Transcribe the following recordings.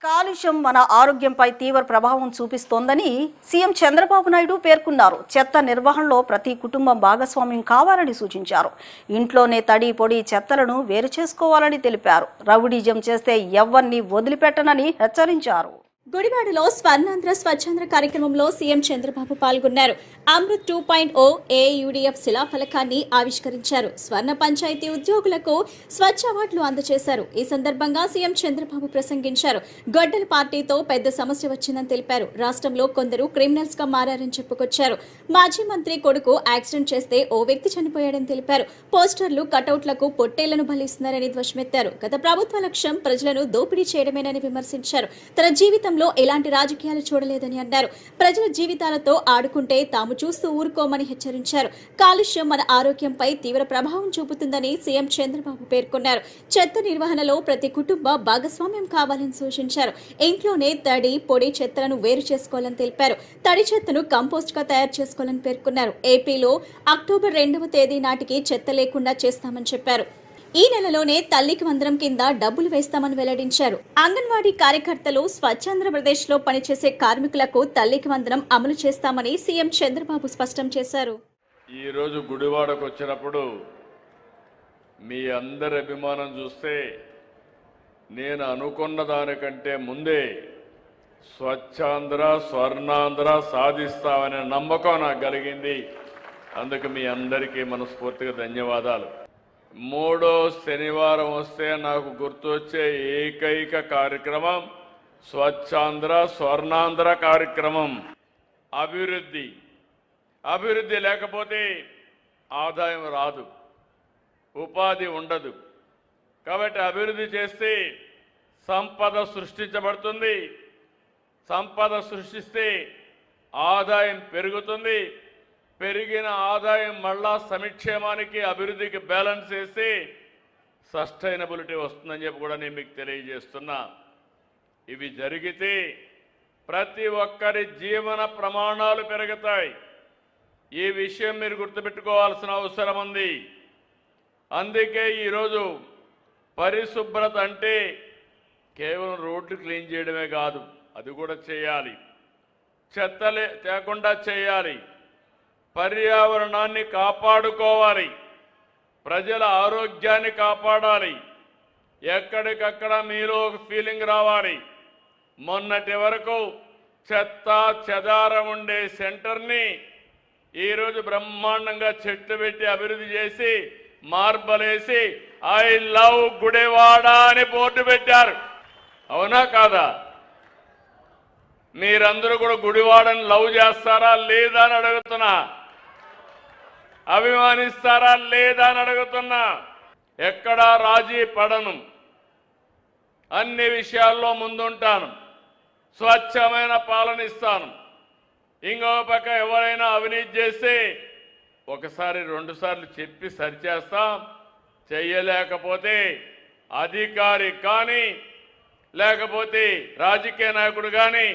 కాలుష్యం మన ఆరోగ్యంపై తీవ్ర ప్రభావం చూపిస్తోందని సీఎం చంద్రబాబు నాయుడు పేర్కొన్నారు. చెత్త నిర్వహణలో ప్రతి కుటుంబం భాగస్వామ్యం కావాలని సూచించారు. ఇంట్లోనే తడి పొడి చెత్తలను వేరు చేసుకోవాలని తెలిపారు. రౌడీజం చేస్తే ఎవ్వరిని వదిలిపెట్టనని హెచ్చరించారు. గుడివాడలో స్వర్ణాంధ్ర స్వచ్ఛాంధ్ర కార్యక్రమంలో సీఎం చంద్రబాబు పాల్గొన్నారు. అమృత్ 2.0 ఏయుడిఎఫ్ శిలాఫలకాన్ని ఆవిష్కరించారు. స్వర్ణ పంచాయతీ ఉద్యోగులకు స్వచ్ఛ అవార్డులు అందజేశారు. ఈ సందర్భంగా సీఎం చంద్రబాబు ప్రసంగించారు. గొడ్డల పార్టీతో పెద్ద సమస్య వచ్చిందని తెలిపారు. రాష్ట్రంలో కొందరు క్రిమినల్స్ గా మారారని చెప్పుకొచ్చారు. మాజీ మంత్రి కొడుకు యాక్సిడెంట్ చేస్తే ఓ వ్యక్తి చనిపోయాడని తెలిపారు. పోస్టర్లు కటౌట్లకు పొట్టేళ్లను బలిస్తున్నారని ధ్వజమెత్తారు. గత ప్రభుత్వ లక్ష్యం ప్రజలను దోపిడీ చేయడమేనని విమర్శించారు. తన జీవితంలో ఎలాంటి రాజకీయాలు చూడలేదని అన్నారు. ప్రజల జీవితాలతో ఆడుకుంటే తాము చూస్తూ ఊరుకోమని హెచ్చరించారు. కాలుష్యం మన ఆరోగ్యంపై తీవ్ర ప్రభావం చూపుతుందని సీఎం చంద్రబాబు పేర్కొన్నారు. చెత్త నిర్వహణలో ప్రతి కుటుంబ భాగస్వామ్యం కావాలని సూచించారు. ఇంట్లోనే తడి పొడి చెత్తలను వేరు చేసుకోవాలని తెలిపారు. తడి చెత్తను కంపోస్ట్ గా తయారు చేసుకోవాలని పేర్కొన్నారు. ఏపీలో అక్టోబర్ 2వ తేదీ నాటికి చెత్త లేకుండా చేస్తామని చెప్పారు. ఈ నెలలోనే తల్లికి వందనం కింద డబ్బులు వేస్తామని వెల్లడించారు. అంగన్వాడీ కార్యకర్తలు స్వచ్ఛాంధ్రప్రదేశ్ లో పనిచేసే కార్మికులకు తల్లికి వందనం అమలు చేస్తామని సీఎం చంద్రబాబు స్పష్టం చేశారు. ఈ రోజు గుడివాడకు వచ్చినప్పుడు మీ అందరి అభిమానం చూస్తే నేను అనుకున్న దానికంటే ముందే స్వచ్ఛాంధ్ర స్వర్ణాంధ్ర సాధిస్తామనే నమ్మకం నాకు కలిగింది. అందుకు మీ అందరికీ మనస్ఫూర్తిగా ధన్యవాదాలు. మూడో శనివారం వస్తే నాకు గుర్తొచ్చే ఏకైక కార్యక్రమం స్వచ్ఛాంధ్ర స్వర్ణాంధ్ర కార్యక్రమం. అభివృద్ధి లేకపోతే ఆదాయం రాదు, ఉపాధి ఉండదు. కాబట్టి అభివృద్ధి చేస్తే సంపద సృష్టించబడుతుంది. సంపద సృష్టిస్తే ఆదాయం పెరుగుతుంది. పెరిగిన ఆదాయం మళ్ళా సంక్షేమానికి అభివృద్ధికి బ్యాలెన్స్ చేసి సస్టైనబిలిటీ వస్తుందని చెప్పి కూడా నేను మీకు తెలియజేస్తున్నా. ఇవి జరిగితే ప్రతి ఒక్కరి జీవన ప్రమాణాలు పెరుగుతాయి. ఈ విషయం మీరు గుర్తుపెట్టుకోవాల్సిన అవసరం ఉంది. అందుకే ఈరోజు పరిశుభ్రత అంటే కేవలం రోడ్లు క్లీన్ చేయడమే కాదు, అది కూడా చేయాలి. చెత్తలే తేకుండా చేయాలి. పర్యావరణాన్ని కాపాడుకోవాలి. ప్రజల ఆరోగ్యాన్ని కాపాడాలి. ఎక్కడికక్కడ మీలో ఒక ఫీలింగ్ రావాలి. మొన్నటి వరకు చెత్త చెదారం ఉండే సెంటర్ని ఈరోజు బ్రహ్మాండంగా చెట్లు పెట్టి అభివృద్ధి చేసి మార్బలేసి ఐ లవ్ గుడివాడ అని బోర్డు పెట్టారు. అవునా కాదా? మీరందరూ కూడా గుడివాడని లవ్ చేస్తారా లేదా అని అడుగుతున్నా. అభిమానిస్తారా లేదా అని అడుగుతున్నా. ఎక్కడా రాజీ పడను. అన్ని విషయాల్లో ముందుంటాను. స్వచ్ఛమైన పాలన ఇస్తాను. ఇంకో పక్క ఎవరైనా అవినీతి చేస్తే ఒకసారి 2 సార్లు చెప్పి సరిచేస్తాం. చెయ్యలేకపోతే అధికారి కానీ లేకపోతే రాజకీయ నాయకుడు కానీ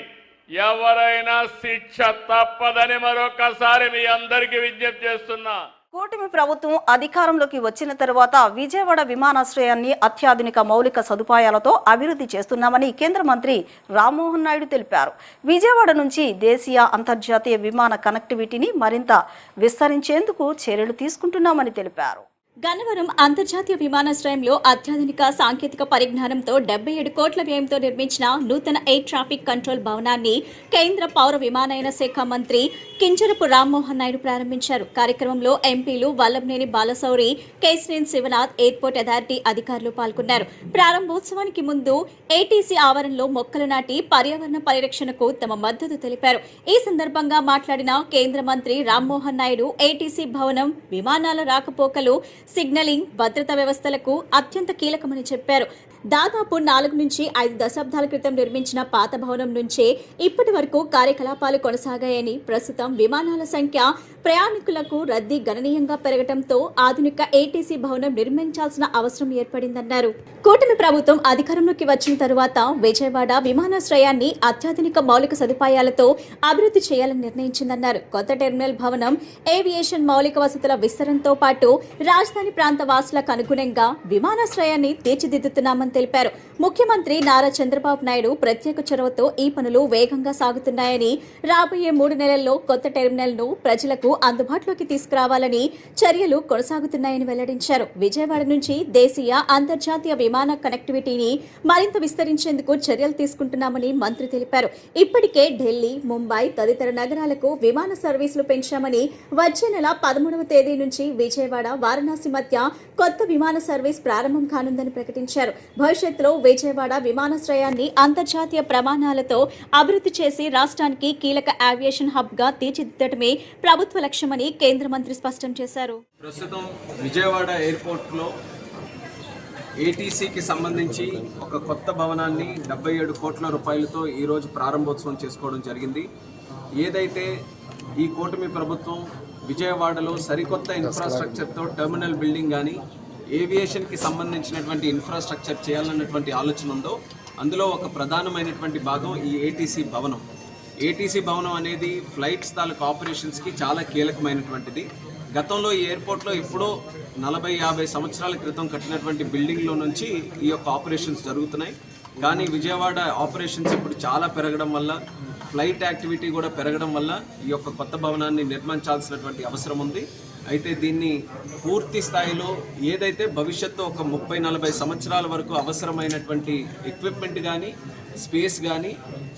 ఎవరైనా శిక్ష తప్పదని మరొకసారి మీ అందరికీ విజ్ఞప్తి చేస్తున్నా. కూటమి ప్రభుత్వం అధికారంలోకి వచ్చిన తర్వాత విజయవాడ విమానాశ్రయాన్ని అత్యాధునిక మౌలిక సదుపాయాలతో అభివృద్ధి చేస్తున్నామని కేంద్ర మంత్రి రామ్మోహన్ నాయుడు తెలిపారు. విజయవాడ నుంచి దేశీయ అంతర్జాతీయ విమాన కనెక్టివిటీని మరింత విస్తరించేందుకు చర్యలు తీసుకుంటున్నామని తెలిపారు. గన్నవరం అంతర్జాతీయ విమానాశ్రయంలో అత్యాధునిక సాంకేతిక పరిజ్ఞానంతో 77 కోట్ల వ్యయంతో నిర్మించిన నూతన ఎయిర్ ట్రాఫిక్ కంట్రోల్ భవనాన్ని కేంద్ర పౌర విమానయాన శాఖ మంత్రి కింజరపు రామ్మోహన్ నాయుడు ప్రారంభించారు. కార్యక్రమంలో ఎంపీలు వల్లభనేని బాలశౌరి, కేశినేని శివనాథ్, ఎయిర్పోర్ట్ అథారిటీ అధికారులు పాల్గొన్నారు. ప్రారంభోత్సవానికి ముందు ఏటీసీ ఆవరణలో మొక్కలు నాటి పర్యావరణ పరిరక్షణకు తమ మద్దతు తెలిపారు. ఈ సందర్భంగా మాట్లాడిన కేంద్ర మంత్రి రామ్మోహన్ నాయుడు ఏటీసీ భవనం విమానాల రాకపోకలు, సిగ్నలింగ్, భద్రతా వ్యవస్థలకు అత్యంత కీలకమని చెప్పారు. దాదాపు 4 నుంచి 5 దశాబ్దాల క్రితం నిర్మించిన పాత భవనం నుంచే ఇప్పటి వరకు కార్యకలాపాలు కొనసాగాయని, ప్రస్తుతం విమానాల సంఖ్య, ప్రయాణికులకు రద్దీ గణనీయంగా పెరగడంతో ఆధునిక ఏటీసీ భవనం నిర్మించాల్సిన అవసరం ఏర్పడిందన్నారు. కూటమి ప్రభుత్వం అధికారంలోకి వచ్చిన తరువాత విజయవాడ విమానాశ్రయాన్ని అత్యాధునిక మౌలిక సదుపాయాలతో అభివృద్ధి చేయాలని నిర్ణయించిందన్నారు. కొత్త టెర్మినల్ భవనం, ఏవియేషన్ మౌలిక వసతుల విస్తరణతో పాటు రాజధాని ప్రాంత వాసులకు అనుగుణంగా విమానాశ్రయాన్ని తీర్చిదిద్దుతున్నామని తెలిపారు. ముఖ్యమంత్రి నారా చంద్రబాబు నాయుడు ప్రత్యేక చొరవతో ఈ పనులు వేగంగా సాగుతున్నాయని, రాబోయే 3 నెలల్లో కొత్త టెర్మినల్ను ప్రజలకు అందుబాటులోకి తీసుకురావాలని చర్యలు కొనసాగుతున్నాయని వెల్లడించారు. విజయవాడ నుంచి దేశీయ, అంతర్జాతీయ విమాన కనెక్టివిటీని మరింత విస్తరించేందుకు చర్యలు తీసుకుంటున్నామని మంత్రి తెలిపారు. ఇప్పటికే ఢిల్లీ, ముంబై తదితర నగరాలకు విమాన సర్వీసులు పెంచామని, వచ్చే నెల 13వ తేదీ నుంచి విజయవాడ, వారణాసి మధ్య కొత్త విమాన సర్వీస్ ప్రారంభం కానుందని ప్రకటించారు. భవిష్యత్తులో విజయవాడ విమానాశ్రయాన్ని అంతర్జాతీయ ప్రమాణాలతో అభివృద్ధి చేసి రాష్ట్రానికి కీలక ఏవియేషన్ హబ్ గా తీర్చిదిద్దడమే ప్రభుత్వ లక్ష్యమని కేంద్ర మంత్రి స్పష్టం చేశారు. ప్రస్తుతం విజయవాడ ఎయిర్పోర్ట్లో ఏటీసీకి సంబంధించి ఒక కొత్త భవనాన్ని 77 కోట్ల రూపాయలతో ఈరోజు ప్రారంభోత్సవం చేసుకోవడం జరిగింది. ఏదైతే ఈ కూటమి ప్రభుత్వం విజయవాడలో సరికొత్త ఇన్ఫ్రాస్ట్రక్చర్తో టెర్మినల్ బిల్డింగ్ కానీ ఏవియేషన్కి సంబంధించినటువంటి ఇన్ఫ్రాస్ట్రక్చర్ చేయాలన్నటువంటి ఆలోచన ఉందో అందులో ఒక ప్రధానమైనటువంటి భాగం ఈ ఏటీసీ భవనం. ఏటీసీ భవనం అనేది ఫ్లైట్స్ తాలూకు ఆపరేషన్స్కి చాలా కీలకమైనటువంటిది. గతంలో ఈ ఎయిర్పోర్ట్లో ఎప్పుడో 40-50 సంవత్సరాల క్రితం కట్టినటువంటి బిల్డింగ్లో నుంచి ఈ యొక్క ఆపరేషన్స్ జరుగుతున్నాయి. కానీ విజయవాడ ఆపరేషన్స్ ఇప్పుడు చాలా పెరగడం వల్ల, ఫ్లైట్ యాక్టివిటీ కూడా పెరగడం వల్ల ఈ యొక్క కొత్త భవనాన్ని నిర్మించాల్సినటువంటి అవసరం ఉంది. అయితే దీన్ని పూర్తి స్థాయిలో ఏదైతే భవిష్యత్తు ఒక 30-40 సంవత్సరాల వరకు అవసరమైనటువంటి ఎక్విప్మెంట్ కానీ, స్పేస్ కానీ,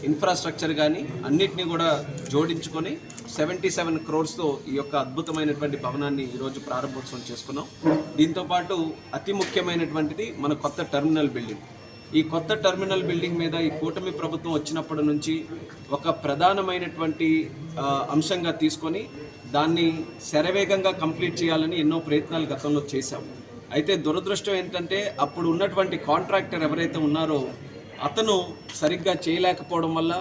ఇన్ఫ్రాస్ట్రక్చర్ కానీ అన్నిటినీ కూడా జోడించుకొని 77 crores-తో ఈ యొక్క అద్భుతమైనటువంటి భవనాన్ని ఈరోజు ప్రారంభోత్సవం చేసుకున్నాం. దీంతోపాటు అతి ముఖ్యమైనటువంటిది మన కొత్త టెర్మినల్ బిల్డింగ్. ఈ కొత్త టెర్మినల్ బిల్డింగ్ మీద ఈ కూటమి ప్రభుత్వం వచ్చినప్పటి నుంచి ఒక ప్రధానమైనటువంటి అంశంగా తీసుకొని దాన్ని శరవేగంగా కంప్లీట్ చేయాలని ఎన్నో ప్రయత్నాలు గతంలో చేశాం. అయితే దురదృష్టం ఏంటంటే అప్పుడు ఉన్నటువంటి కాంట్రాక్టర్ ఎవరైతే ఉన్నారో అతను సరిగ్గా చేయలేకపోవడం వల్ల,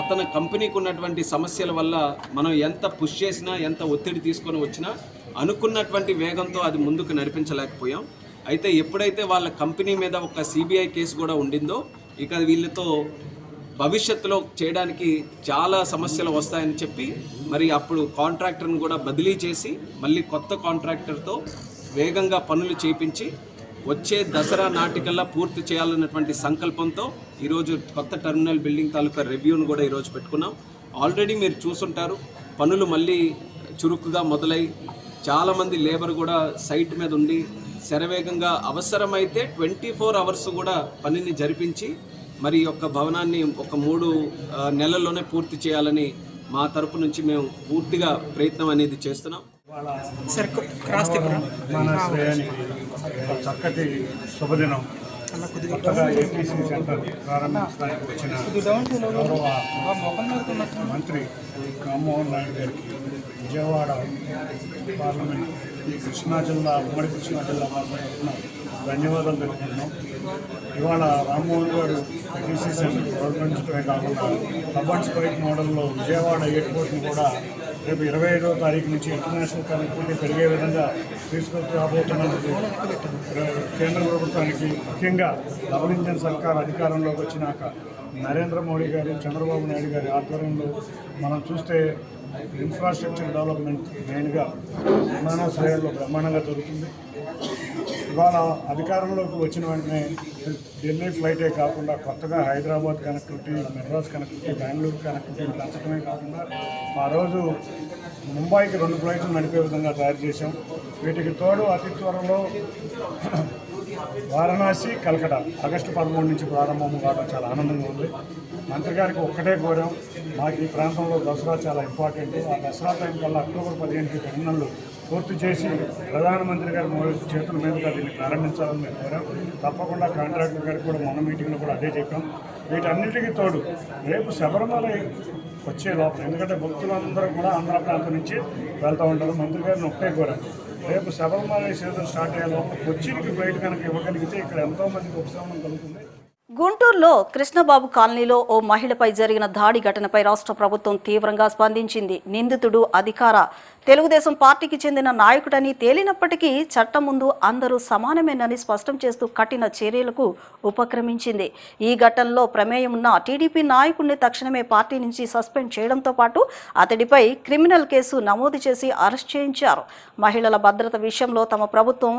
అతని కంపెనీకి ఉన్నటువంటి సమస్యల వల్ల మనం ఎంత పుష్ చేసినా, ఎంత ఒత్తిడి తీసుకొని వచ్చినా అనుకున్నటువంటి వేగంతో అది ముందుకు నడిపించలేకపోయాం. అయితే ఎప్పుడైతే వాళ్ళ కంపెనీ మీద ఒక సిబిఐ కేసు కూడా ఉండిందో ఇక వీళ్ళతో భవిష్యత్తులో చేయడానికి చాలా సమస్యలు వస్తాయని చెప్పి మరి అప్పుడు కాంట్రాక్టర్ని కూడా బదిలీ చేసి మళ్ళీ కొత్త కాంట్రాక్టర్తో వేగంగా పనులు చేయించి వచ్చే దసరా నాటికల్లా పూర్తి చేయాలన్నటువంటి సంకల్పంతో ఈరోజు కొత్త టెర్మినల్ బిల్డింగ్ తాలూకా రివ్యూను కూడా ఈరోజు పెట్టుకున్నాం. ఆల్రెడీ మీరు చూసుంటారు, పనులు మళ్ళీ చురుకుగా మొదలై చాలామంది లేబర్ కూడా సైట్ మీద ఉండి శరవేగంగా అవసరమైతే 24 hours కూడా పనిని జరిపించి మరి యొక్క భవనాన్ని ఒక 3 నెలల్లోనే పూర్తి చేయాలని మా తరపు నుంచి మేము పూర్తిగా ప్రయత్నం అనేది చేస్తున్నాం. చక్కటి శుభదినం. కొత్తగా ఏటీసీ సెంటర్ ప్రారంభించడానికి వచ్చిన గౌరవ మంత్రి రామ్మోహన్ నాయుడు గారికి విజయవాడ పార్లమెంట్ ఈ కృష్ణా జిల్లా, ఉమ్మడి కృష్ణా జిల్లా తరఫున ధన్యవాదాలు తెలుపుతున్నాం. ఇవాళ రామ్మోహన్ గారు ఏటీసీ సెంటర్ ప్రారంభించడమే కాకుండా హబ్ అండ్ స్పైక్ మోడల్లో విజయవాడ ఎయిర్పోర్ట్ని కూడా రేపు 25వ తారీఖు నుంచి ఇంటర్నేషనల్ కనెక్టివిటీ పెరిగే విధంగా తీసుకొచ్చి రాబోతున్నందుకు కేంద్ర ప్రభుత్వానికి, ముఖ్యంగా డబుల్ ఇంజన్ సర్కార్ అధికారంలోకి వచ్చినాక నరేంద్ర మోడీ గారు, చంద్రబాబు నాయుడు గారి ఆధ్వర్యంలో మనం చూస్తే ఇన్ఫ్రాస్ట్రక్చర్ డెవలప్మెంట్ మెయిన్గా విమానాశ్రయాల్లో బ్రహ్మాండంగా జరుగుతుంది. ఇవాళ అధికారంలోకి వచ్చిన వెంటనే ఢిల్లీ ఫ్లైటే కాకుండా కొత్తగా Hyderabad connectivity, Madras connectivity, Bengaluru connectivity పెంచడమే కాకుండా ఆ రోజు ముంబైకి 2 ఫ్లైట్లు నడిపే విధంగా తయారు చేశాం. వీటికి తోడు అతి త్వరలో వారణాసి, కలకటా ఆగస్టు 13 నుంచి ప్రారంభం కావడం చాలా ఆనందంగా ఉంది. మంత్రి గారికి ఒక్కటే కోరాం, మాకు ఈ ప్రాంతంలో దసరా చాలా ఇంపార్టెంట్. ఆ దసరా టైం కల్లా అక్టోబర్ 15కి టెర్మినల్ పూర్తి చేసి ప్రధానమంత్రి గారి చేతుల మీదుగా దీన్ని ప్రారంభించాలని మేము కోరాం. తప్పకుండా కాంట్రాక్టర్ గారికి కూడా మొన్న మీటింగ్లో కూడా అదే చెప్పాం. వీటన్నిటికీ తోడు రేపు శబరిమల వచ్చే లోపల, ఎందుకంటే భక్తులందరూ కూడా ఆంధ్ర ప్రాంతం నుంచి వెళ్తూ ఉంటారు, మంత్రి గారిని ఒకటే కోరాం, రేపు శబరిమల సీజన్ స్టార్ట్ అయ్యే లోపల కొచ్చిన్కి ఫ్లైట్ కనుక ఇవ్వగలిగితే ఇక్కడ ఎంతోమందికి ఉపశమనం కలుగుతుంది. గుంటూరులో కృష్ణబాబు కాలనీలో ఓ మహిళపై జరిగిన దాడి ఘటనపై రాష్ట్ర ప్రభుత్వం తీవ్రంగా స్పందించింది. నిందితుడు అధికార తెలుగుదేశం పార్టీకి చెందిన నాయకుడని తేలినప్పటికీ చట్టం ముందు అందరూ సమానమేనని స్పష్టం చేస్తూ కఠిన చర్యలకు ఉపక్రమించింది. ఈ ఘటనలో ప్రమేయం ఉన్న టీడీపీ నాయకుడిని తక్షణమే పార్టీ నుంచి సస్పెండ్ చేయడంతో పాటు అతడిపై క్రిమినల్ కేసు నమోదు చేసి అరెస్ట్ చేయించారు. మహిళల భద్రత విషయంలో తమ ప్రభుత్వం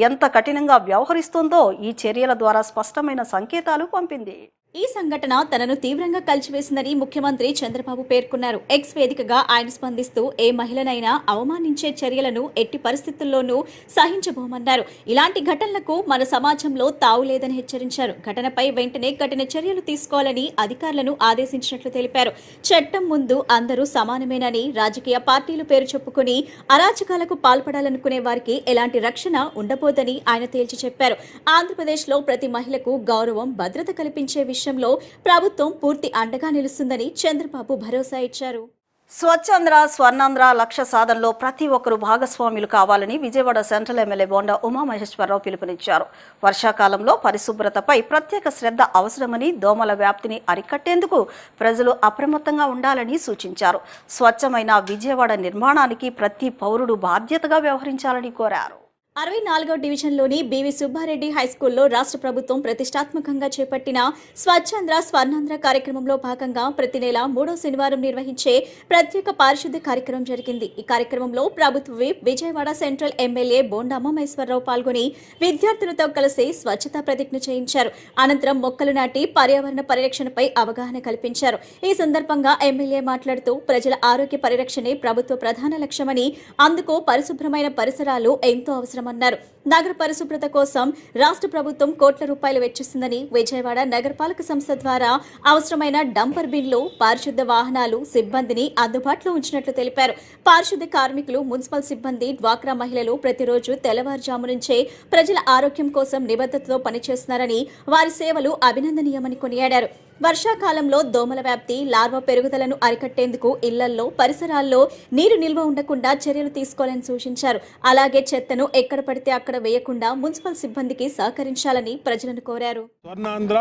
ఎంత కఠినంగా వ్యవహరిస్తోందో ఈ చర్యల ద్వారా స్పష్టమైన సంకేతాలు పంపింది. ఈ సంఘటన తనను తీవ్రంగా కలిచివేసిందని ముఖ్యమంత్రి చంద్రబాబు పేర్కొన్నారు. ఎక్స్ వేదికగా ఆయన స్పందిస్తూ ఏ మహిళనైనా అవమానించే చర్యలను ఎట్టి పరిస్థితుల్లోనూ సహించబోమన్నారు. ఇలాంటి ఘటనలకు మన సమాజంలో తావు లేదని హెచ్చరించారు. ఘటనపై వెంటనే కఠిన చర్యలు తీసుకోవాలని అధికారులను ఆదేశించినట్లు తెలిపారు. చట్టం ముందు అందరూ సమానమేనని, రాజకీయ పార్టీలు పేరు చెప్పుకుని అరాచకాలకు పాల్పడాలనుకునే వారికి ఎలాంటి రక్షణ ఉండబోదని ఆయన తేల్చి చెప్పారు. ఆంధ్రప్రదేశ్లో ప్రతి మహిళకు గౌరవం, భద్రత కల్పించే విషయంలో ప్రభుత్వం పూర్తి అండగా నిలుస్తుందని చంద్రబాబు భరోసా ఇచ్చారు. స్వచ్ఛాంధ్ర స్వర్ణాంధ్ర లక్ష్య సాధనలో ప్రతి ఒక్కరూ భాగస్వాములు కావాలని విజయవాడ సెంట్రల్ ఎమ్మెల్యే బోండా ఉమామహేశ్వరరావు పిలుపునిచ్చారు. వర్షాకాలంలో పరిశుభ్రతపై ప్రత్యేక శ్రద్ధ అవసరమని, దోమల వ్యాప్తిని అరికట్టేందుకు ప్రజలు అప్రమత్తంగా ఉండాలని సూచించారు. స్వచ్ఛమైన విజయవాడ నిర్మాణానికి ప్రతి పౌరుడు బాధ్యతగా వ్యవహరించాలని కోరారు. 64వ డివిజన్లోని బివి సుబ్బారెడ్డి హైస్కూల్లో రాష్ట్ర ప్రభుత్వం ప్రతిష్టాత్మకంగా చేపట్టిన స్వచ్ఛాంధ్ర స్వర్ణాంధ్ర కార్యక్రమంలో భాగంగా ప్రతి నెల 3వ శనివారం నిర్వహించే ప్రత్యేక పారిశుద్ధ్య కార్యక్రమం జరిగింది. ఈ కార్యక్రమంలో ప్రభుత్వ whip Vijayawada central MLA Bonda Umamaheswararao పాల్గొని విద్యార్థులతో కలిసి స్వచ్ఛతా ప్రతిజ్ఞ చేయించారు. అనంతరం మొక్కలు నాటి పర్యావరణ పరిరక్షణపై అవగాహన కల్పించారు. ఈ సందర్భంగా ఎమ్మెల్యే మాట్లాడుతూ ప్రజల ఆరోగ్య పరిరక్షణే ప్రభుత్వ ప్రధాన లక్ష్యమని, అందుకు పరిశుభ్రమైన పరిసరాలు ఎంతో అవసరం అన్నారు. నగర పరిశుభ్రత కోసం రాష్ట్ర ప్రభుత్వం కోట్ల రూపాయలు వెచ్చిస్తుందని, విజయవాడ నగరపాలక సంస్థ ద్వారా అవసరమైన డంపర్ బిన్లు, పారిశుద్ధ వాహనాలు, సిబ్బందిని అందుబాటులో ఉంచినట్లు తెలిపారు. పారిశుద్ధ కార్మికులు, మున్సిపల్ సిబ్బంది, డ్వాక్రా మహిళలు ప్రతిరోజు తెల్లవారుజాము నుంచే ప్రజల ఆరోగ్యం కోసం నిబద్ధతతో పనిచేస్తున్నారని, వారి సేవలు అభినందనీయమని కొనియాడారు. వర్షాకాలంలో దోమల వ్యాప్తి, లార్వా పెరుగుదలను అరికట్టేందుకు ఇళ్లల్లో, పరిసరాల్లో నీరు నిల్వ ఉండకుండా చర్యలు తీసుకోవాలని సూచించారు. అలాగే చెత్తను ఎక్కడ పడితే అక్కడ వేయకుండా మున్సిపల్ సిబ్బందికి సహకరించాలని ప్రజలను కోరారు. స్వర్ణాంధ్ర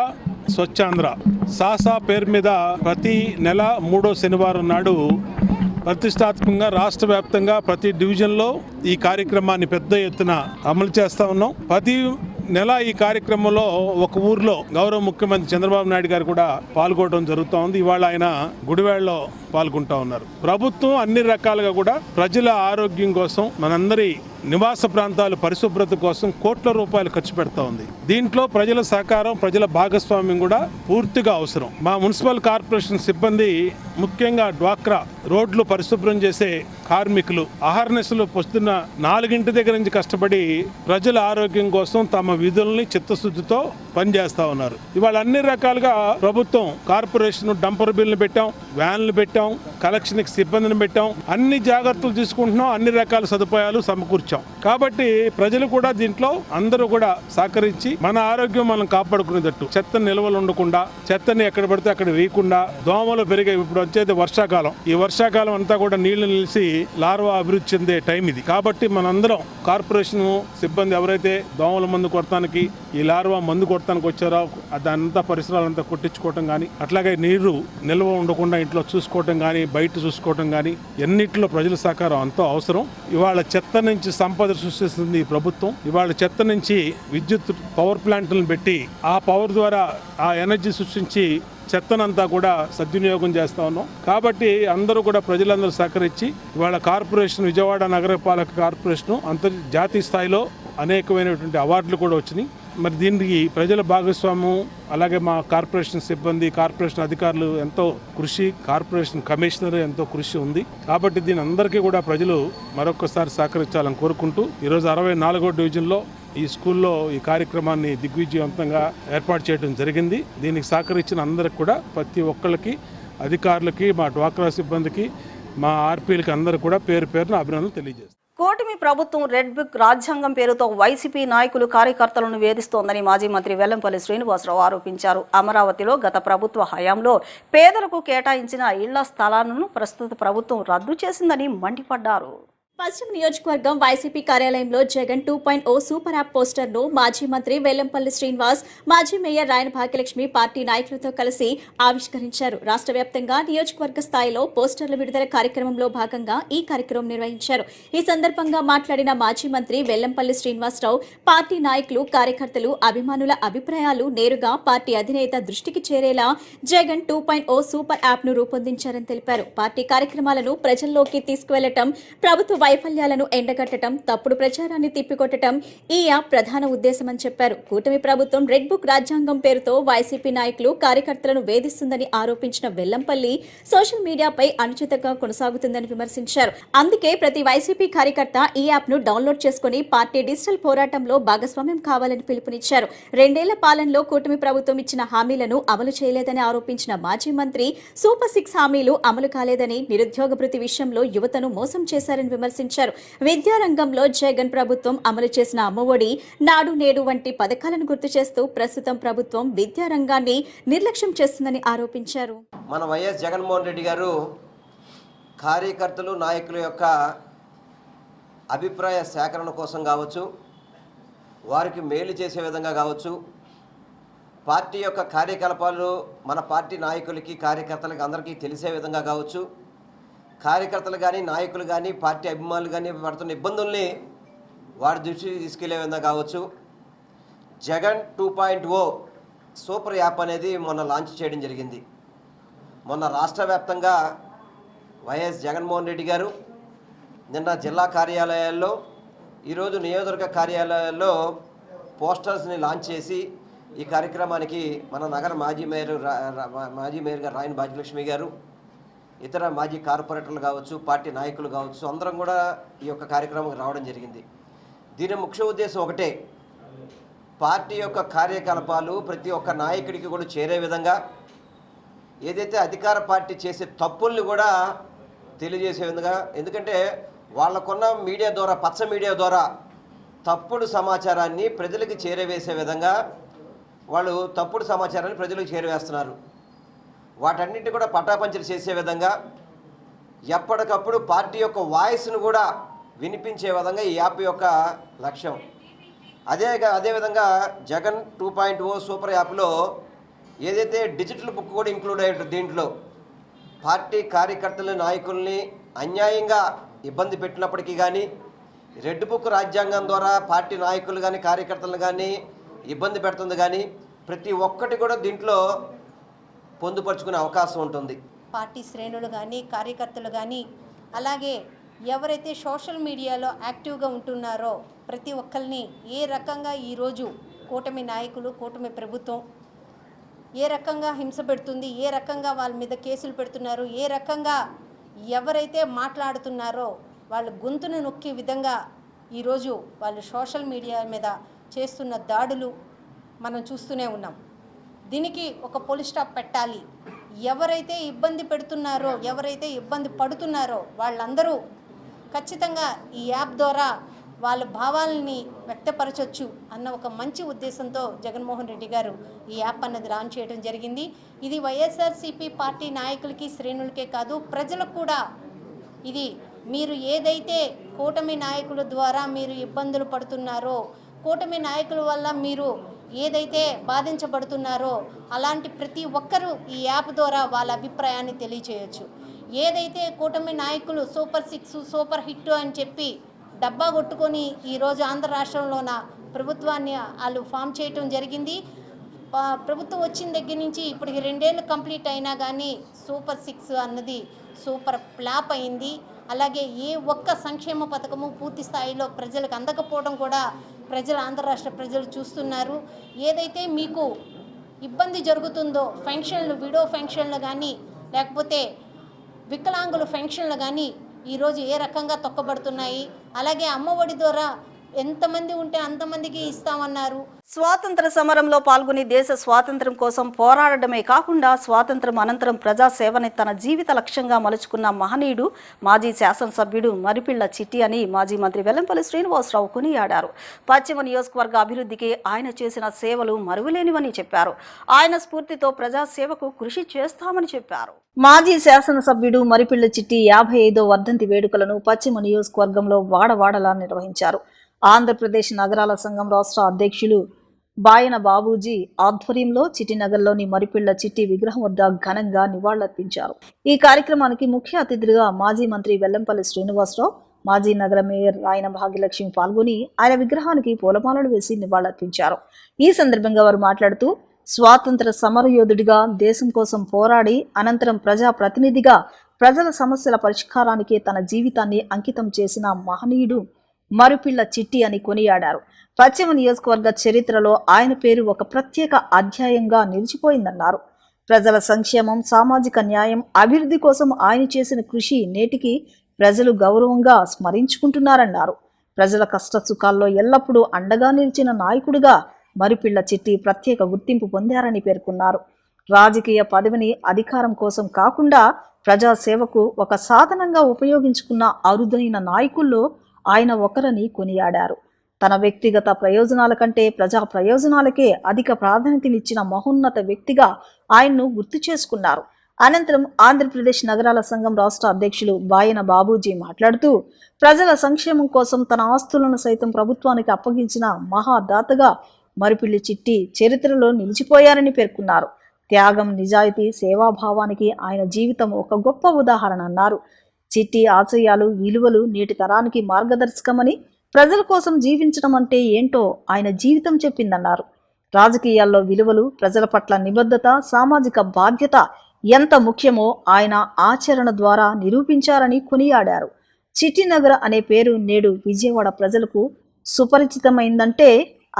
స్వచ్ఛాంధ్ర సాసా పేరు మీద ప్రతి నెల 3వ శనివారం నాడు ప్రతిష్టాత్మకంగా రాష్ట్ర వ్యాప్తంగా ప్రతి డివిజన్లో ఈ కార్యక్రమాన్ని పెద్ద ఎత్తున అమలు చేస్తా ఉన్నాం. ప్రతి నెల ఈ కార్యక్రమంలో ఒక ఊర్లో గౌరవ ముఖ్యమంత్రి చంద్రబాబు నాయుడు గారు కూడా పాల్గొనడం జరుగుతూ ఉంది. ఇవాళ ఆయన గుడివాడలో పాల్గొంటా ఉన్నారు. ప్రభుత్వం అన్ని రకాలుగా కూడా ప్రజల ఆరోగ్యం కోసం, మనందరి నివాస ప్రాంతాలు పరిశుభ్రత కోసం కోట్ల రూపాయలు ఖర్చు పెడతా ఉంది. దీంట్లో ప్రజల సహకారం, ప్రజల భాగస్వామ్యం కూడా పూర్తిగా అవసరం. మా మున్సిపల్ కార్పొరేషన్ సిబ్బంది, ముఖ్యంగా డ్వాక్రా రోడ్లు పరిశుభ్రం చేసే కార్మికులు అహర్నిశలు పొద్దున్న 4 దగ్గర నుంచి కష్టపడి ప్రజల ఆరోగ్యం కోసం తమ విధుల్ని చిత్తశుద్ధితో పనిచేస్తా ఉన్నారు. ఇవాళ అన్ని రకాలుగా ప్రభుత్వం కార్పొరేషన్ డంపర్ బిల్లు పెట్టాం, వ్యాన్లు పెట్టాం, కలెక్షన్కి సిబ్బందిని పెట్టాం, అన్ని జాగ్రత్తలు తీసుకుంటున్నాం, అన్ని రకాల సదుపాయాలు సమకూర్చాం. కాబట్టి ప్రజలు కూడా దీంట్లో అందరూ కూడా సహకరించి మన ఆరోగ్యం మనం కాపాడుకునేటట్టు, చెత్త నిల్వలు ఉండకుండా, చెత్తని ఎక్కడ పడితే అక్కడ వేయకుండా, దోమలు పెరిగే ఇప్పుడు వచ్చేది వర్షాకాలం. ఈ వర్షాకాలం అంతా కూడా నీళ్లు నిలిచి లార్వా అభివృద్ధి చెందే టైం ఇది. కాబట్టి మనందరం కార్పొరేషన్ సిబ్బంది ఎవరైతే దోమల మందు కొడతానికి, ఈ లార్వా మందు కొడతానికి వచ్చారో దానంతా పరిసరాలంతా కొట్టించుకోవటం కానీ, అట్లాగే నీరు నిల్వ ఉండకుండా ఇంట్లో చూసుకోవటం కానీ, బయట చూసుకోవటం కానీ, ఎన్నిట్లో ప్రజల సహకారం ఎంతో అవసరం. ఇవాళ చెత్త నుంచి సంపద సృష్టిస్తుంది ఈ ప్రభుత్వం. ఇవాళ చెత్త నుంచి విద్యుత్ పవర్ ప్లాంట్లను పెట్టి ఆ పవర్ ద్వారా ఆ ఎనర్జీ సృష్టించి చెత్తనంతా కూడా సద్వినియోగం చేస్తా ఉన్నాం. కాబట్టి అందరూ కూడా ప్రజలందరూ సహకరించి ఇవాళ కార్పొరేషన్, విజయవాడ నగరపాలక కార్పొరేషన్ అంతర్జాతీయ స్థాయిలో అనేకమైనటువంటి అవార్డులు కూడా వచ్చినాయి. మరి దీనికి ప్రజల భాగస్వామ్యం, అలాగే మా కార్పొరేషన్ సిబ్బంది, కార్పొరేషన్ అధికారులు ఎంతో కృషి, కార్పొరేషన్ కమిషనర్ ఎంతో కృషి ఉంది. కాబట్టి దీని అందరికీ కూడా ప్రజలు మరొకసారి సహకరించాలని కోరుకుంటూ ఈరోజు 64వ డివిజన్లో ఈ స్కూల్లో ఈ కార్యక్రమాన్ని దిగ్విజయవంతంగా ఏర్పాటు చేయడం జరిగింది. దీనికి సహకరించిన అందరికి కూడా, ప్రతి ఒక్కళ్ళకి, అధికారులకి, మా డ్వాక్రా సిబ్బందికి, మా ఆర్పీలకి అందరూ కూడా పేరు పేరున అభినందనలు తెలియజేస్తారు. కూటమి ప్రభుత్వం రెడ్ బుక్ రాజ్యాంగం పేరుతో వైసీపీ నాయకులు, కార్యకర్తలను వేధిస్తోందని మాజీ మంత్రి వెల్లంపల్లి శ్రీనివాసరావు ఆరోపించారు. అమరావతిలో గత ప్రభుత్వ హయాంలో పేదలకు కేటాయించిన ఇళ్ల స్థలాలను ప్రస్తుత ప్రభుత్వం రద్దు చేసిందని మండిపడ్డారు. పశ్చిమ నియోజకవర్గం వైసీపీ కార్యాలయంలో జగన్ 2.0 సూపర్ యాప్ పోస్టర్ను మాజీ మంత్రి వెల్లంపల్లి శ్రీనివాస్, మాజీ మేయర్ రాయన భాగ్యలక్ష్మి పార్టీ నాయకులతో కలిసి ఆవిష్కరించారు. రాష్ట్ర వ్యాప్తంగా నియోజకవర్గ స్థాయిలో పోస్టర్ల విడుదల కార్యక్రమంలో భాగంగా ఈ కార్యక్రమం నిర్వహించారు. ఈ సందర్భంగా మాట్లాడిన మాజీ మంత్రి వెల్లంపల్లి శ్రీనివాసరావు, పార్టీ నాయకులు, కార్యకర్తలు, అభిమానుల అభిప్రాయాలు నేరుగా పార్టీ అధినేత దృష్టికి చేరేలా జగన్ 2.0 సూపర్ యాప్ను రూపొందించారని తెలిపారు. పార్టీ కార్యక్రమాలను ప్రజల్లోకి తీసుకువెళ్లటం, ప్రభుత్వ వైఫల్యాలను ఎండగట్టడం, తప్పుడు ప్రచారాన్ని తిప్పికొట్టడం ఈ యాప్ ప్రధాన ఉద్దేశమని చెప్పారు. కూటమి ప్రభుత్వం రెడ్ బుక్ రాజ్యాంగం పేరుతో వైసీపీ నాయకులు, కార్యకర్తలను వేధిస్తుందని ఆరోపించిన వెల్లంపల్లి సోషల్ మీడియాపై అనుచితంగా కొనసాగుతుందని విమర్శించారు. అందుకే ప్రతి వైసీపీ కార్యకర్త ఈ యాప్ను డౌన్లోడ్ చేసుకుని పార్టీ డిజిటల్ పోరాటంలో భాగస్వామ్యం కావాలని పిలుపునిచ్చారు. 2 ఏళ్ల పాలనలో కూటమి ప్రభుత్వం ఇచ్చిన హామీలను అమలు చేయలేదని ఆరోపించిన మాజీ మంత్రి సూపర్ 6 హామీలు అమలు కాలేదని, నిరుద్యోగ భృతి విషయంలో యువతను మోసం చేశారని విమర్శించారు. విద్యారంగంలో జగన్ ప్రభుత్వం అమలు చేసిన అమ్మఒడి, నాడు నేడు వంటి పథకాలను గుర్తు చేస్తూ ప్రస్తుతం ప్రభుత్వం విద్యారంగాన్ని నిర్లక్ష్యం చేస్తుందని ఆరోపించారు. మన వైఎస్ జగన్మోహన్ రెడ్డి గారు కార్యకర్తలు, నాయకుల యొక్క అభిప్రాయ సేకరణ కోసం కావచ్చు, వారికి మేలు చేసే విధంగా కావచ్చు, పార్టీ యొక్క కార్యకలాపాలు మన పార్టీ నాయకులకి, కార్యకర్తలకి అందరికీ తెలిసే విధంగా కావచ్చు, కార్యకర్తలు కానీ, నాయకులు కానీ, పార్టీ అభిమానులు కానీ పడుతున్న ఇబ్బందుల్ని వారి దృష్టికి తీసుకెళ్లే విధంగా కావచ్చు, జగన్ 2.0 సూపర్ యాప్ అనేది మొన్న లాంచ్ చేయడం జరిగింది. మొన్న రాష్ట్ర వ్యాప్తంగా వైఎస్ జగన్మోహన్ రెడ్డి గారు నిన్న జిల్లా కార్యాలయాల్లో, ఈరోజు నియోజకవర్గ కార్యాలయాల్లో పోస్టర్స్ని లాంచ్ చేసి ఈ కార్యక్రమానికి మన నగర మాజీ మేయర్ గారు రాయన భాగ్యలక్ష్మి గారు, ఇతర మాజీ కార్పొరేటర్లు కావచ్చు, పార్టీ నాయకులు కావచ్చు, అందరం కూడా ఈ యొక్క కార్యక్రమానికి రావడం జరిగింది. దీని ముఖ్య ఉద్దేశం ఒకటే, పార్టీ యొక్క కార్యకలాపాలు ప్రతి ఒక్క నాయకుడికి కూడా చేరే విధంగా, ఏదైతే అధికార పార్టీ చేసే తప్పుల్ని కూడా తెలియజేసే విధంగా, ఎందుకంటే వాళ్ళకున్న మీడియా ద్వారా, పచ్చ మీడియా ద్వారా తప్పుడు సమాచారాన్ని ప్రజలకు చేరవేసే విధంగా వాళ్ళు తప్పుడు సమాచారాన్ని ప్రజలకు చేరవేస్తున్నారు. వాటన్నిటిని కూడా పటాపంచలు చేసే విధంగా, ఎప్పటికప్పుడు పార్టీ యొక్క వాయిస్ను కూడా వినిపించే విధంగా ఈ యాప్ యొక్క లక్ష్యం. అదేవిధంగా జగన్ 2.0 సూపర్ యాప్లో ఏదైతే డిజిటల్ బుక్ కూడా ఇంక్లూడ్ అయ్యి ఉంటుంది, దీంట్లో పార్టీ కార్యకర్తల, నాయకుల్ని అన్యాయంగా ఇబ్బంది పెట్టినప్పటికీ కానీ, రెడ్ బుక్ రాజ్యాంగం ద్వారా పార్టీ నాయకులు కానీ, కార్యకర్తలు కానీ ఇబ్బంది పెడుతుంది కానీ, ప్రతి ఒక్కటి కూడా దీంట్లో పొందుపరుచుకునే అవకాశం ఉంటుంది. పార్టీ శ్రేణులు కానీ, కార్యకర్తలు కానీ, అలాగే ఎవరైతే సోషల్ మీడియాలో యాక్టివ్గా ఉంటున్నారో ప్రతి ఒక్కరిని ఏ రకంగా ఈరోజు కూటమి నాయకులు, కూటమి ప్రభుత్వం ఏ రకంగా హింస పెడుతుంది, ఏ రకంగా వాళ్ళ మీద కేసులు పెడుతున్నారు, ఏ రకంగా ఎవరైతే మాట్లాడుతున్నారో వాళ్ళ గొంతును నొక్కే విధంగా ఈరోజు వాళ్ళు సోషల్ మీడియా మీద చేస్తున్న దాడులు మనం చూస్తూనే ఉన్నాం. దీనికి ఒక పోలీస్ స్టాప్ పెట్టాలి. ఎవరైతే ఇబ్బంది పెడుతున్నారో, ఎవరైతే ఇబ్బంది పడుతున్నారో వాళ్ళందరూ ఖచ్చితంగా ఈ యాప్ ద్వారా వాళ్ళ భావాలని వ్యక్తపరచవచ్చు అన్న ఒక మంచి ఉద్దేశంతో జగన్మోహన్ రెడ్డి గారు ఈ యాప్ అన్నది లాంచ్ చేయడం జరిగింది. ఇది వైఎస్ఆర్సీపీ పార్టీ నాయకులకి, శ్రేణులకే కాదు, ప్రజలకు కూడా ఇది, మీరు ఏదైతే కూటమి నాయకుల ద్వారా మీరు ఇబ్బందులు పడుతున్నారో, కూటమి నాయకుల వల్ల మీరు ఏదైతే బాధించబడుతున్నారో అలాంటి ప్రతి ఒక్కరూ ఈ యాప్ ద్వారా వాళ్ళ అభిప్రాయాన్ని తెలియచేయచ్చు. ఏదైతే కూటమి నాయకులు సూపర్ 6 సూపర్ హిట్ అని చెప్పి డబ్బా కొట్టుకొని ఈరోజు ఆంధ్ర రాష్ట్రంలోన ప్రభుత్వాన్ని వాళ్ళు ఫామ్ చేయటం జరిగింది. ప్రభుత్వం వచ్చిన దగ్గర నుంచి ఇప్పటికి 2 ఏళ్ళు కంప్లీట్ అయినా కానీ సూపర్ 6 అన్నది సూపర్ ఫ్లాప్ అయింది. అలాగే ఏ ఒక్క సంక్షేమ పథకము పూర్తి స్థాయిలో ప్రజలకు అందకపోవడం కూడా ఆంధ్ర రాష్ట్ర ప్రజలు చూస్తున్నారు. ఏదైతే మీకు ఇబ్బంది జరుగుతుందో ఫెన్షన్లు, విడో ఫెన్షన్లు కానీ, లేకపోతే వికలాంగుల ఫెన్షన్లు కానీ ఈరోజు ఏ రకంగా తొక్కబడుతున్నాయి, అలాగే అమ్మఒడి ద్వారా ఎంతమంది ఉంటే అంతమందికి ఇస్తామన్నారు. స్వాతంత్ర సమరంలో పాల్గొని దేశ స్వాతంత్ర్యం కోసం పోరాడడమే కాకుండా స్వాతంత్రం అనంతరం ప్రజాసేవని తన జీవిత లక్ష్యంగా మలుచుకున్న మహనీయుడు మాజీ శాసనసభ్యుడు మరిపిళ్ల చిట్టి అని మాజీ మంత్రి వెల్లంపల్లి శ్రీనివాసరావు కొనియాడారు. పశ్చిమ నియోజకవర్గ అభివృద్ధికి ఆయన చేసిన సేవలు మరువలేనివని చెప్పారు. ఆయన స్ఫూర్తితో ప్రజాసేవకు కృషి చేస్తామని చెప్పారు. మాజీ శాసనసభ్యుడు మరిపిళ్ల చిట్టి 55వ వర్ధంతి వేడుకలను పశ్చిమ నియోజకవర్గంలో వాడవాడలా నిర్వహించారు. ఆంధ్రప్రదేశ్ నగరాల సంఘం రాష్ట్ర అధ్యక్షులు బాయన బాబూజీ ఆధ్వర్యంలో చిట్టినగర్లోని మరిపిళ్ల చిట్టి విగ్రహం వద్ద ఘనంగా నివాళులర్పించారు. ఈ కార్యక్రమానికి ముఖ్య అతిథిగా మాజీ మంత్రి వెల్లంపల్లి శ్రీనివాసరావు, మాజీ నగర మేయర్ రాయన భాగ్యలక్ష్మి పాల్గొని ఆయన విగ్రహానికి పూలమాలలు వేసి నివాళులర్పించారు. ఈ సందర్భంగా వారు మాట్లాడుతూ స్వాతంత్ర సమరయోధుడిగా దేశం కోసం పోరాడి అనంతరం ప్రజాప్రతినిధిగా ప్రజల సమస్యల పరిష్కారానికి తన జీవితాన్ని అంకితం చేసిన మహనీయుడు మరిపిళ్ల చిట్టి అని కొనియాడారు. పశ్చిమ నియోజకవర్గ చరిత్రలో ఆయన పేరు ఒక ప్రత్యేక అధ్యాయంగా నిలిచిపోయిందన్నారు. ప్రజల సంక్షేమం, సామాజిక న్యాయం, అభివృద్ధి కోసం ఆయన చేసిన కృషి నేటికి ప్రజలు గౌరవంగా స్మరించుకుంటున్నారన్నారు. ప్రజల కష్ట సుఖాల్లో ఎల్లప్పుడూ అండగా నిలిచిన నాయకుడిగా మరిపిళ్ల చిట్టి ప్రత్యేక గుర్తింపు పొందారని పేర్కొన్నారు. రాజకీయ పదవిని అధికారం కోసం కాకుండా ప్రజాసేవకు ఒక సాధనంగా ఉపయోగించుకున్న అరుదైన నాయకుల్లో ఆయన ఒకరని కొనియాడారు. తన వ్యక్తిగత ప్రయోజనాల కంటే ప్రజా ప్రయోజనాలకే అధిక ప్రాధాన్యతనిచ్చిన మహోన్నత వ్యక్తిగా ఆయన్ను గుర్తు చేసుకున్నారు. అనంతరం ఆంధ్రప్రదేశ్ నగరాల సంఘం రాష్ట్ర అధ్యక్షులు బాయన బాబూజీ మాట్లాడుతూ ప్రజల సంక్షేమం కోసం తన ఆస్తులను సైతం ప్రభుత్వానికి అప్పగించిన మహాదాతగా మరిపిళ్లి చిట్టి చరిత్రలో నిలిచిపోయారని పేర్కొన్నారు. త్యాగం, నిజాయితీ, సేవాభావానికి ఆయన జీవితం ఒక గొప్ప ఉదాహరణ అన్నారు. చిట్టి ఆశయాలు, విలువలు నేటి తరానికి మార్గదర్శకమని, ప్రజల కోసం జీవించడం అంటే ఏంటో ఆయన జీవితం చెప్పిందన్నారు. రాజకీయాల్లో విలువలు, ప్రజల పట్ల నిబద్ధత, సామాజిక బాధ్యత ఎంత ముఖ్యమో ఆయన ఆచరణ ద్వారా నిరూపించారని కొనియాడారు. చిట్టినగర్ అనే పేరు నేడు విజయవాడ ప్రజలకు సుపరిచితమైందంటే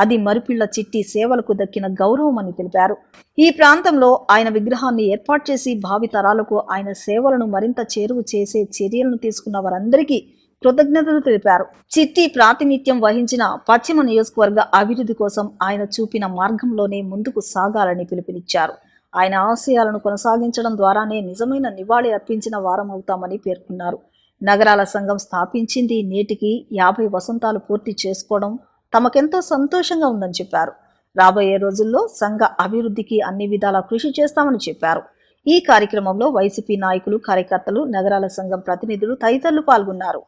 అది మరిపిళ్ల చిట్టి సేవలకు దక్కిన గౌరవం అని తెలిపారు. ఈ ప్రాంతంలో ఆయన విగ్రహాన్ని ఏర్పాటు చేసి భావి తరాలకు ఆయన సేవలను మరింత చేరువ చేసే చర్యలను తీసుకున్న వారందరికీ కృతజ్ఞతలు తెలిపారు. చిట్టి ప్రాతినిధ్యం వహించిన పశ్చిమ నియోజకవర్గ అభివృద్ధి కోసం ఆయన చూపిన మార్గంలోనే ముందుకు సాగాలని పిలుపునిచ్చారు. ఆయన ఆశయాలను కొనసాగించడం ద్వారానే నిజమైన నివాళి అర్పించిన వారం అవుతామని పేర్కొన్నారు. నగరాల సంఘం స్థాపించింది నేటికి 50 వసంతాలు పూర్తి చేసుకోవడం తమకెంతో సంతోషంగా ఉందని చెప్పారు. రాబోయే రోజుల్లో సంఘ అభివృద్ధికి అన్ని విధాలా కృషి చేస్తామని చెప్పారు. ఈ కార్యక్రమంలో వైసీపీ నాయకులు, కార్యకర్తలు, నగరాల సంఘం ప్రతినిధులు తదితరులు పాల్గొన్నారు.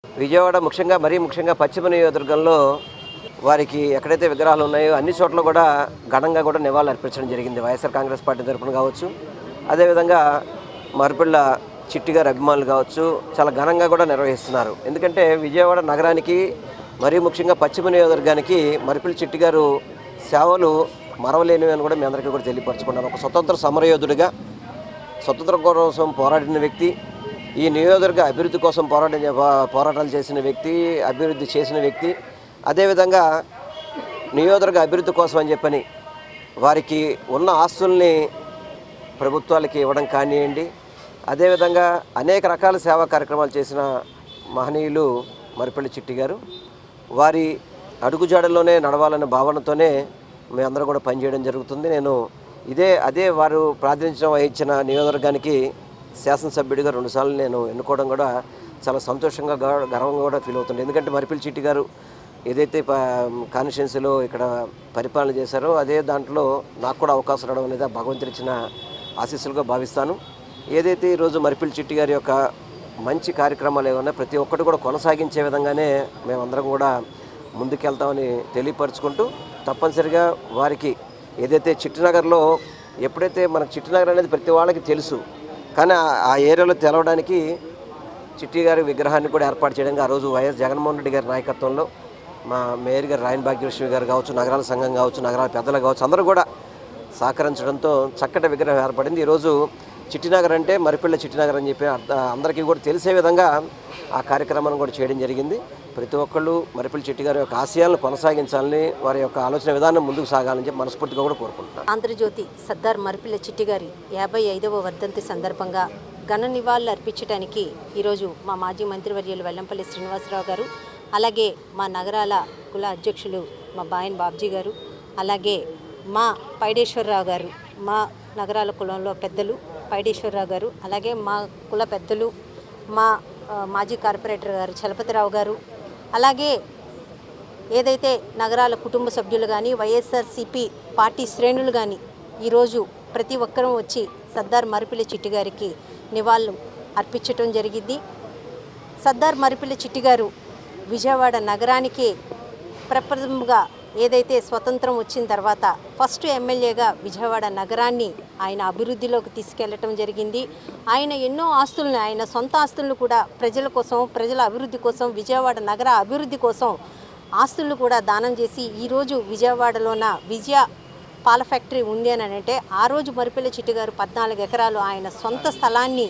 విజయవాడ మరీ ముఖ్యంగా పశ్చిమ నియోజకవర్గంలో వారికి ఎక్కడైతే విగ్రహాలు ఉన్నాయో అన్ని చోట్ల కూడా ఘనంగా కూడా నివాళులు అర్పించడం జరిగింది. వైఎస్ఆర్ కాంగ్రెస్ పార్టీ తరఫున కావచ్చు, అదేవిధంగా మరిపిళ్ల చిట్టి గారి అభిమానులు కావచ్చు, చాలా ఘనంగా కూడా నిర్వహిస్తున్నారు. ఎందుకంటే విజయవాడ నగరానికి మరీ ముఖ్యంగా పశ్చిమ నియోజకవర్గానికి మరిపిళ్ల చిట్టి గారు సేవలు మరవలేనివి అని కూడా మీ అందరికీ కూడా తెలియపరచుకున్నారు. ఒక స్వతంత్ర సమరయోధుడిగా స్వతంత్రం కోసం పోరాడిన వ్యక్తి, ఈ నియోజకవర్గ అభివృద్ధి కోసం పోరాటాలు చేసిన వ్యక్తి, అభివృద్ధి చేసిన వ్యక్తి. అదేవిధంగా నియోజకవర్గ అభివృద్ధి కోసం అని చెప్పని వారికి ఉన్న ఆస్తుల్ని ప్రభుత్వాలకి ఇవ్వడం కానివ్వండి, అదేవిధంగా అనేక రకాల సేవా కార్యక్రమాలు చేసిన మహనీయులు మరిపిళ్ల చిట్టి గారు. వారి అడుగుజాడల్లోనే నడవాలనే భావనతోనే మేమందరం కూడా పనిచేయడం జరుగుతుంది. నేను అదే వారు ప్రాతినిధ్యం వహించిన నియోజకవర్గానికి శాసనసభ్యుడిగా 2 సార్లు నేను ఎన్నుకోవడం కూడా చాలా సంతోషంగా, గర్వంగా కూడా ఫీల్ అవుతుంది. ఎందుకంటే మరిపిళ్ల చిట్టి గారు ఏదైతే కాన్స్టిట్యున్సీలో ఇక్కడ పరిపాలన చేశారో అదే దాంట్లో నాకు కూడా అవకాశం రావడం అనేది భగవంతుడు ఇచ్చిన ఆశీస్సులుగా భావిస్తాను. ఏదైతే ఈరోజు మరిపిళ్ల చిట్టి గారి యొక్క మంచి కార్యక్రమాలు ఏమన్నా ప్రతి ఒక్కటి కూడా కొనసాగించే విధంగానే మేమందరం కూడా ముందుకెళ్తామని తెలియపరుచుకుంటూ, తప్పనిసరిగా వారికి ఏదైతే చిట్టినగర్లో ఎప్పుడైతే మనకు చిట్టినగర్ అనేది ప్రతి వాళ్ళకి తెలుసు, కానీ ఆ ఏరియాలో తెలవడానికి చిట్టి గారి విగ్రహాన్ని కూడా ఏర్పాటు చేయడానికి ఆ రోజు వైఎస్ జగన్మోహన్ రెడ్డి గారి నాయకత్వంలో మా మేయర్ గారు రాయన భాగ్యలక్ష్మి గారు కావచ్చు, నగరాల సంఘం కావచ్చు, నగరాల పెద్దలు కావచ్చు, అందరూ కూడా సహకరించడంతో చక్కటి విగ్రహం ఏర్పడింది. ఈరోజు చిట్టినగర్ అంటే మరిపిళ్ల చిట్టినగర్ అని చెప్పి అందరికీ కూడా తెలిసే విధంగా ఆ కార్యక్రమాన్ని కూడా చేయడం జరిగింది. ప్రతి ఒక్కళ్ళు మరిపిళ్ల చిట్టి గారి యొక్క ఆశయాలను కొనసాగించాలని, వారి యొక్క ఆలోచన విధానం ముందుకు సాగాలని చెప్పి మనస్ఫూర్తిగా కూడా కోరుకుంటున్నాను. ఆంధ్రజ్యోతి సర్దార్ మరిపిళ్ల చిట్టి గారి 55వ వర్ధంతి సందర్భంగా ఘన నివాళులు అర్పించడానికి ఈరోజు మా మాజీ మంత్రివర్యులు వెల్లంపల్లి శ్రీనివాసరావు గారు, అలాగే మా నగరాల కుల అధ్యక్షులు మా బాయన్ బాబ్జీ గారు, అలాగే మా పైడేశ్వరరావు గారు, మా నగరాల కులంలో పెద్దలు పైడేశ్వరరావు గారు, అలాగే మా కుల పెద్దలు మా మాజీ కార్పొరేటర్ గారు చలపతిరావు గారు, అలాగే ఏదైతే నగరాల కుటుంబ సభ్యులు కానీ వైఎస్ఆర్సీపీ పార్టీ శ్రేణులు కానీ ఈరోజు ప్రతి ఒక్కరూ వచ్చి సర్దార్ మరిపిల్లి చిట్టి గారికి నివాళులు అర్పించటం జరిగింది. సర్దార్ మరిపిల్లి చిట్టి గారు విజయవాడ నగరానికి ప్రప్రథమంగా ఏదైతే స్వతంత్రం వచ్చిన తర్వాత ఫస్ట్ ఎమ్మెల్యేగా విజయవాడ నగరాన్ని ఆయన అభివృద్ధిలోకి తీసుకెళ్లటం జరిగింది. ఆయన ఎన్నో ఆస్తులను, ఆయన సొంత ఆస్తులను కూడా ప్రజల కోసం, ప్రజల అభివృద్ధి కోసం, విజయవాడ నగర అభివృద్ధి కోసం ఆస్తులను కూడా దానం చేసి ఈరోజు విజయవాడలోన విజయ పాల ఫ్యాక్టరీ ఉంది అని అంటే ఆ రోజు మరిపిల్లి చిట్టి గారు 14 ఎకరాలు ఆయన సొంత స్థలాన్ని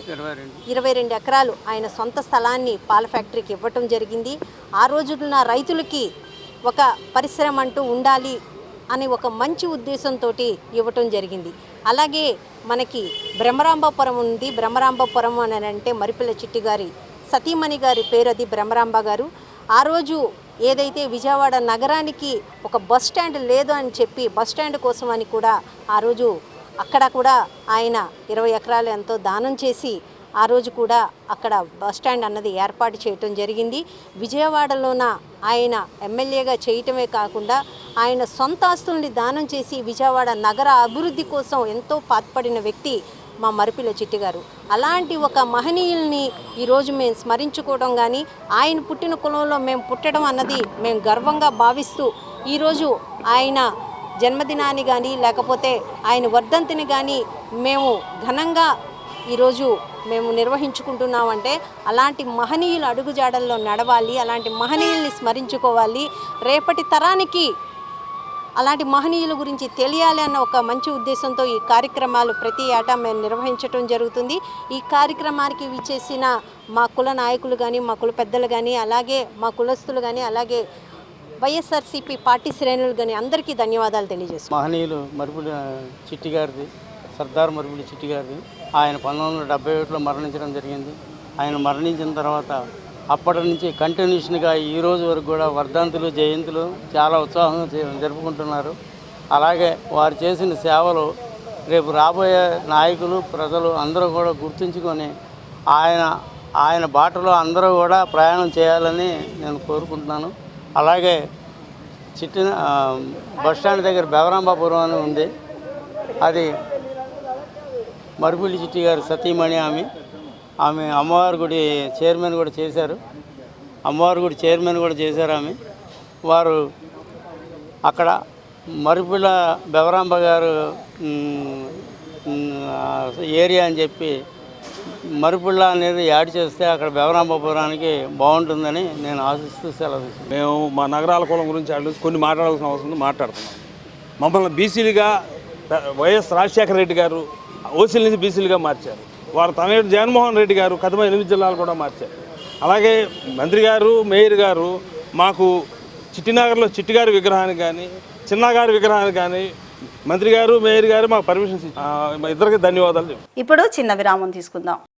22 ఎకరాలు ఆయన సొంత స్థలాన్ని పాల ఫ్యాక్టరీకి ఇవ్వటం జరిగింది. ఆ రోజున రైతులకి ఒక పరిశ్రమ అంటూ ఉండాలి అని ఒక మంచి ఉద్దేశంతో ఇవ్వటం జరిగింది. అలాగే మనకి బ్రహ్మరాంబాపురం ఉంది. బ్రహ్మరాంబాపురం అని అంటే మరిపిల్లి చిట్టి గారి సతీమణి గారి పేరు అది బ్రహ్మరాంబ గారు. ఆ రోజు ఏదైతే విజయవాడ నగరానికి ఒక బస్ స్టాండ్ లేదు అని చెప్పి బస్ స్టాండ్ కోసం అని కూడా ఆ రోజు అక్కడ కూడా ఆయన 20 ఎకరాలు ఎంతో దానం చేసి ఆ రోజు కూడా అక్కడ బస్ స్టాండ్ అన్నది ఏర్పాటు చేయటం జరిగింది. విజయవాడలోన ఆయన ఎమ్మెల్యేగా చేయటమే కాకుండా ఆయన సొంత ఆస్తుల్ని దానం చేసి విజయవాడ నగర అభివృద్ధి కోసం ఎంతో పాటుపడిన వ్యక్తి మా మరిపిల్లి చిట్టి గారు. అలాంటి ఒక మహనీయుల్ని ఈరోజు మేము స్మరించుకోవడం కానీ ఆయన పుట్టిన కులంలో మేము పుట్టడం అన్నది మేము గర్వంగా భావిస్తూ ఈరోజు ఆయన జన్మదినాన్ని కానీ లేకపోతే ఆయన వర్ధంతిని కానీ మేము ఘనంగా ఈరోజు మేము నిర్వహించుకుంటున్నామంటే అలాంటి మహనీయుల అడుగుజాడల్లో నడవాలి, అలాంటి మహనీయుల్ని స్మరించుకోవాలి, రేపటి తరానికి అలాంటి మహనీయుల గురించి తెలియాలి అన్న ఒక మంచి ఉద్దేశంతో ఈ కార్యక్రమాలు ప్రతి ఏటా మేము నిర్వహించడం జరుగుతుంది. ఈ కార్యక్రమానికి విచ్చేసిన మా కుల నాయకులు కానీ, మా కుల పెద్దలు కానీ, అలాగే మా కులస్తులు కానీ, అలాగే వైఎస్ఆర్సీపీ పార్టీ శ్రేణులు కానీ అందరికీ ధన్యవాదాలు తెలియజేస్తున్నాం. మహనీయులు మరిపిల్లి చిట్టి గారిది, సర్దార్ మరిపిల్లి చిట్టి గారిది. ఆయన 1971లో మరణించడం జరిగింది. ఆయన మరణించిన తర్వాత అప్పటి నుంచి కంటిన్యూషన్గా ఈ రోజు వరకు కూడా వర్ధంతులు, జయంతులు చాలా ఉత్సాహంగా జరుపుకుంటున్నారు. అలాగే వారు చేసిన సేవలు రేపు రాబోయే నాయకులు, ప్రజలు అందరూ కూడా గుర్తుంచుకొని ఆయన బాటలో అందరూ కూడా ప్రయాణం చేయాలని నేను కోరుకుంటున్నాను. అలాగే బస్టాండ్ దగ్గర బెవరాంబాపురం అని ఉంది. అది మరిపిల్లి చిట్టి గారు సతీమణి. ఆమె అమ్మవారి గుడి చైర్మన్ కూడా చేశారు. ఆమె వారు అక్కడ మరిపిల్ల బెవరాంబ గారు ఏరియా అని చెప్పి మరిపిల్ల అనేది యాడ్ చేస్తే అక్కడ బెవరాంబాపురానికి బాగుంటుందని నేను ఆశిస్తూ సెలవు. మేము మా నగరాల కులం గురించి కొన్ని మాట్లాడాల్సిన అవసరం ఉంది, మాట్లాడుతున్నాం. మమ్మల్ని బీసీలుగా వైఎస్ రాజశేఖర రెడ్డి గారు ఓసీల నుంచి బీసీలుగా మార్చారు. వారు తనయుడు జగన్మోహన్ రెడ్డి గారు కథమ 8 జిల్లాలు కూడా మార్చారు. అలాగే మంత్రి గారు, మేయర్ గారు మాకు చిట్టినగర్లో చిట్టిగారి విగ్రహానికి కానీ, చిన్నగారి విగ్రహానికి కానీ మంత్రి గారు, మేయర్ గారు మాకు పర్మిషన్స్ ఇచ్చారు. ఇద్దరికి ధన్యవాదాలు. ఇప్పుడు చిన్న విరామం తీసుకుందాం.